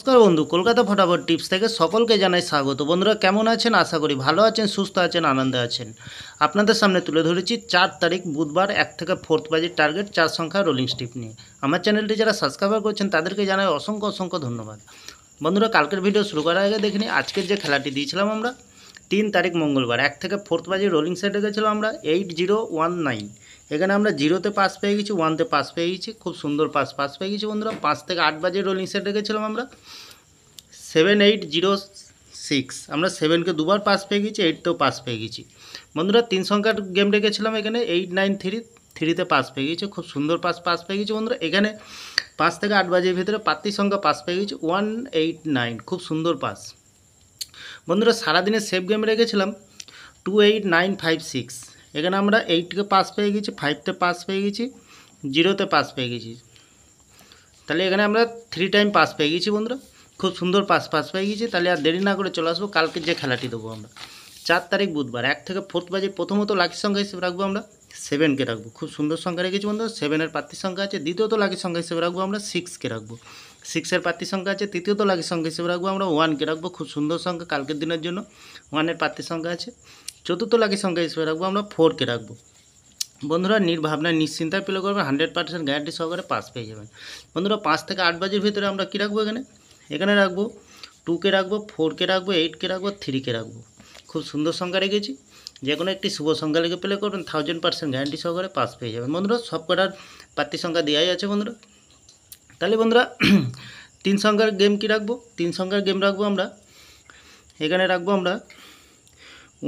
নমস্কার বন্ধু, কলকাতা ফটাফট টিপস থেকে সকলকে জানাই স্বাগত। বন্ধুরা কেমন আছেন? আশা করি ভালো আছেন, সুস্থ আছেন, আনন্দে আছেন। আপনাদের সামনে তুলে ধরেছি 4 তারিখ বুধবার 1 থেকে 4 বাজির টার্গেট 4 সংখ্যা রোলিং স্টিপ নিয়ে। আমার চ্যানেলটি যারা সাবস্ক্রাইব করছেন তাদেরকে জানাই অসংখ্য ধন্যবাদ। বন্ধুরা কালকের ভিডিও শুরু করার আগে দেখে নিই আজকের যে খেলাটি দিয়েছিলাম আমরা 3 তারিখ মঙ্গলবার 1 থেকে 4 বাজির রোলিং সেটে গেছিলাম আমরা 8019। এখানে আমরা 0-তে পাস পেয়ে গেছি, 1-তে পাস পেয়ে গেছি, খুব সুন্দর পাস পেয়ে গেছি বন্ধুরা। 5 থেকে 8 বাজে রোলিং সেট রেখেছিলাম আমরা 7806, আমরা 7কে দুবার পাস পেয়ে গেছি, 8তেও পাস পেয়ে গেছি বন্ধুরা। 3 সংখ্যার গেম রেখেছিলাম এখানে 893, 3তে পাস পেয়ে গেছি, খুব সুন্দর পাস পেয়ে গেছি বন্ধুরা। এখানে 5 থেকে 8 বাজের ভিতরে প্রার্থী সংখ্যা পাস পেয়ে গেছি 189, খুব সুন্দর পাস বন্ধুরা। সারাদিনের সেফ গেম রেখেছিলাম 28956, এখানে আমরা 8কে পাস পেয়ে গেছি, 5তে পাস পেয়ে গেছি, 0তে পাস পেয়ে গেছি। তাহলে এখানে আমরা 3 টাইম পাস পেয়ে গেছি বন্ধুরা, খুব সুন্দর পাস পেয়ে গেছি। তাহলে আর দেরি না করে চলে আসবো কালকের যে খেলাটি দেবো আমরা 4 তারিখ বুধবার 1 থেকে 4 বাজে। প্রথমত লাকি সংখ্যা হিসেবে রাখবো আমরা 7কে রাখবো, খুব সুন্দর সংখ্যা রেখেছি বন্ধুরা। 7-এর প্রার্থী সংখ্যা আছে। দ্বিতীয়ত লাকি সংখ্যা হিসেবে রাখবো আমরা 6কে রাখবো, 6-এর প্রার্থী সংখ্যা আছে। তৃতীয়ত লাকি সংখ্যা হিসেবে রাখবো আমরা 1কে রাখবো, খুব সুন্দর সংখ্যা কালকের দিনের জন্য, 1-এর প্রার্থী সংখ্যা আছে। চতুর্থ লাকি সংখ্যা হিসেবে রাখবো আমরা 4কে রাখবো বন্ধুরা। নির্ভাবনায় নিশ্চিন্তায় প্লে করবেন, 100% গ্যারান্টি সহকারে পাস পেয়ে যাবেন বন্ধুরা। 5 থেকে 8 বাজের ভিতরে আমরা কী রাখবো এখানে রাখবো 2কে রাখবো, 4কে রাখবো, 8কে রাখবো, 3কে রাখবো, খুব সুন্দর সংখ্যা রেখেছি। যে কোনো একটি শুভ সংখ্যা লিখে প্লে করবেন, 1000% গ্যারান্টি সহকারে পাস পেয়ে যাবেন বন্ধুরা। সব কটার প্রার্থী সংখ্যা দেওয়াই আছে বন্ধুরা। তাহলে বন্ধুরা 3 সংখ্যার গেম কী রাখবো? 3 সংখ্যার গেম রাখবো আমরা এখানে রাখবো আমরা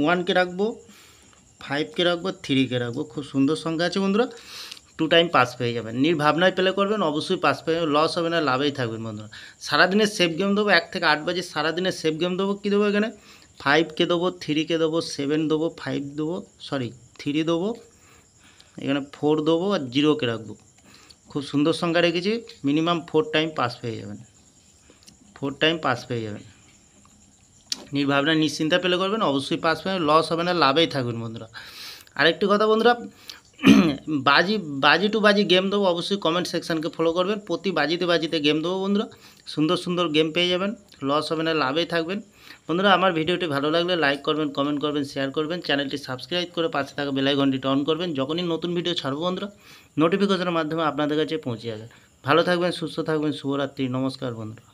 1কে রাখবো, 5কে রাখবো, 3কে রাখবো, খুব সুন্দর সংখ্যা আছে বন্ধুরা। 2 টাইম পাস পেয়ে যাবেন। নির্ভাবনায় প্লে করবেন, অবশ্যই পাস পেয়ে যাবেন, লস হবে না, লাভেই থাকবেন বন্ধুরা। সারাদিনের সেফ গেম দেবো 1 থেকে 8 বাজে। সারাদিনের সেফ গেম দেবো, কী দেবো এখানে 5কে দেবো, 3কে দেবো, 7 দেবো, 5 দেবো, 3 দেবো, এখানে 4 দেবো আর 0কে রাখবো। খুব সুন্দর সংখ্যা রেখেছি, মিনিমাম 4 টাইম পাস পেয়ে যাবেন, 4 টাইম পাস পেয়ে যাবেন। নির্ভাবনা নিশ্চিন্তা প্লে করবেন, অবশ্যই পাস পেয়ে লস হবে না, লাভেই থাকবেন বন্ধুরা। আরেকটি কথা বন্ধুরা, বাজি টু বাজি গেম দেবো, অবশ্যই কমেন্ট সেকশানকে ফলো করবেন। প্রতি বাজিতে গেম দেবো বন্ধুরা, সুন্দর গেম পেয়ে যাবেন, লস হবে না, লাভেই থাকবেন বন্ধুরা। আমার ভিডিওটি ভালো লাগলে লাইক করবেন, কমেন্ট করবেন, শেয়ার করবেন, চ্যানেলটি সাবস্ক্রাইব করে পাশে থাকা বেল আইকনটি অন করবেন। যখনই নতুন ভিডিও ছাড়বো বন্ধুরা নোটিফিকেশনের মাধ্যমে আপনাদের কাছে পৌঁছে যাবে। ভালো থাকবেন, সুস্থ থাকবেন, শুভরাত্রি, নমস্কার বন্ধুরা।